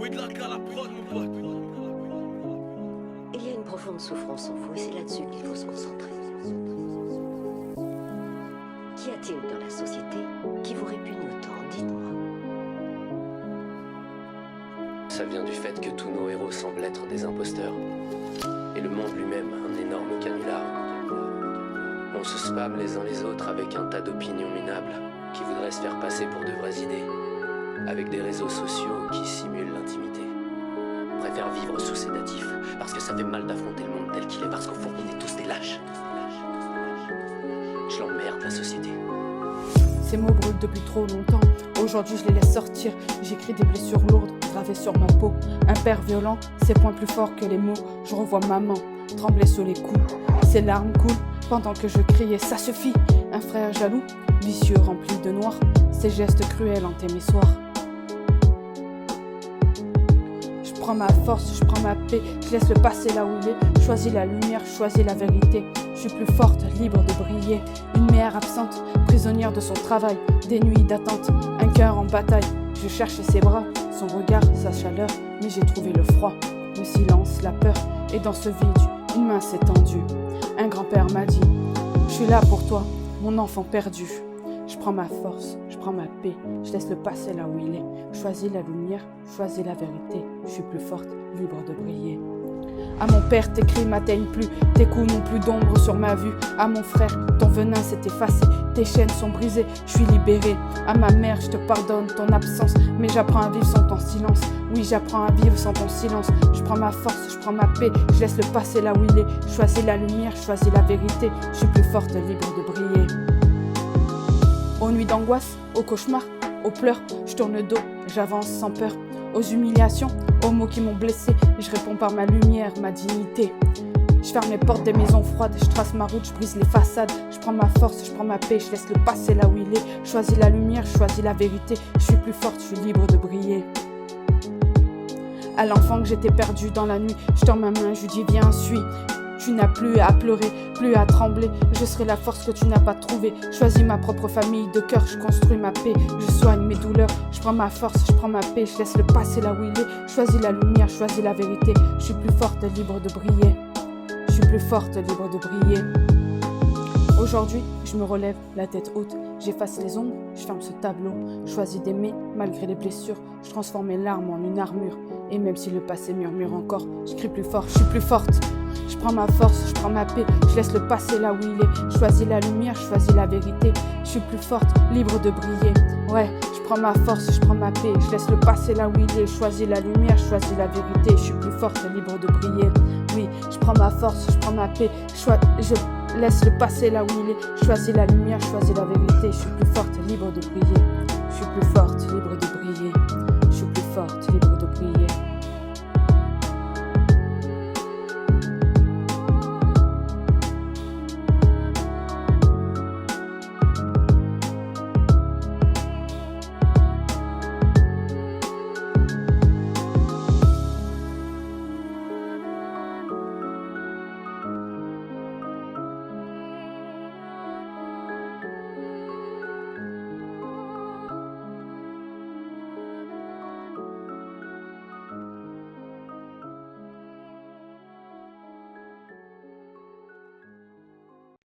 Il y a une profonde souffrance en vous et c'est là-dessus qu'il faut se concentrer. Qu'y a-t-il dans la société qui vous répugne autant? Dites-moi. Ça vient du fait que tous nos héros semblent être des imposteurs. Et le monde lui-même, un énorme canular. On se spam les uns les autres avec un tas d'opinions minables qui voudraient se faire passer pour de vraies idées. Avec des réseaux sociaux qui simulent l'intimité. Préfèrent vivre sous sédatifs parce que ça fait mal d'affronter le monde tel qu'il est, parce qu'au fond on est tous des lâches. Je l'emmerde la société. Ces mots brûlent depuis trop longtemps. Aujourd'hui je les laisse sortir. J'écris des blessures lourdes gravées sur ma peau. Un père violent, ses poings plus forts que les mots. Je revois maman trembler sous les coups. Ses larmes coulent pendant que je criais ça suffit. Un frère jaloux, vicieux rempli de noir. Ses gestes cruels hantaient mes soirs. Je prends ma force, je prends ma paix, je laisse le passé là où il est. Choisis la lumière, choisis la vérité. Je suis plus forte, libre de briller. Une mère absente, prisonnière de son travail. Des nuits d'attente, un cœur en bataille. Je cherchais ses bras, son regard, sa chaleur. Mais j'ai trouvé le froid, le silence, la peur. Et dans ce vide, une main s'est tendue. Un grand-père m'a dit: je suis là pour toi, mon enfant perdu. Je prends ma force, je prends ma paix, je laisse le passé là où il est. Choisis la lumière, choisis la vérité. Je suis plus forte, libre de briller. À mon père, tes cris m'atteignent plus, tes coups n'ont plus d'ombre sur ma vue. À mon frère, ton venin s'est effacé, tes chaînes sont brisées, je suis libérée. À ma mère, je te pardonne ton absence, mais j'apprends à vivre sans ton silence. Oui, j'apprends à vivre sans ton silence. Je prends ma force, je prends ma paix, je laisse le passé là où il est. Choisis la lumière, choisis la vérité. Je suis plus forte, libre de briller. Aux nuits d'angoisse, aux cauchemars, aux pleurs, je tourne le dos, j'avance sans peur. Aux humiliations, aux mots qui m'ont blessé, je réponds par ma lumière, ma dignité. Je ferme les portes des maisons froides, je trace ma route, je brise les façades. Je prends ma force, je prends ma paix, je laisse le passé là où il est. Choisis la lumière, choisis la vérité. Je suis plus forte, je suis libre de briller. À l'enfant que j'étais perdu dans la nuit, je tends ma main, je lui dis viens, suis. Tu n'as plus à pleurer, plus à trembler. Je serai la force que tu n'as pas trouvée. Choisis ma propre famille de cœur, je construis ma paix. Je soigne mes douleurs, je prends ma force, je prends ma paix. Je laisse le passé là où il est. Choisis la lumière, choisis la vérité. Je suis plus forte, libre de briller. Je suis plus forte, libre de briller. Aujourd'hui, je me relève, la tête haute. J'efface les ombres, je ferme ce tableau. Je choisis d'aimer, malgré les blessures. Je transforme mes larmes en une armure. Et même si le passé murmure encore, je crie plus fort, je suis plus forte. Je prends ma force, je prends ma paix, je laisse le passé là où il est. Je choisis la lumière, je choisis la vérité. Je suis plus forte, libre de briller. Ouais, je prends ma force, je prends ma paix, je laisse le passé là où il est. Je choisis la lumière, je choisis la vérité. Je suis plus forte, libre de briller. Oui, je prends ma force, je prends ma paix, je laisse le passé là où il est. Je choisis la lumière, je choisis la vérité. Je suis plus forte, libre de briller. Je suis plus forte, libre de briller. Je suis plus forte.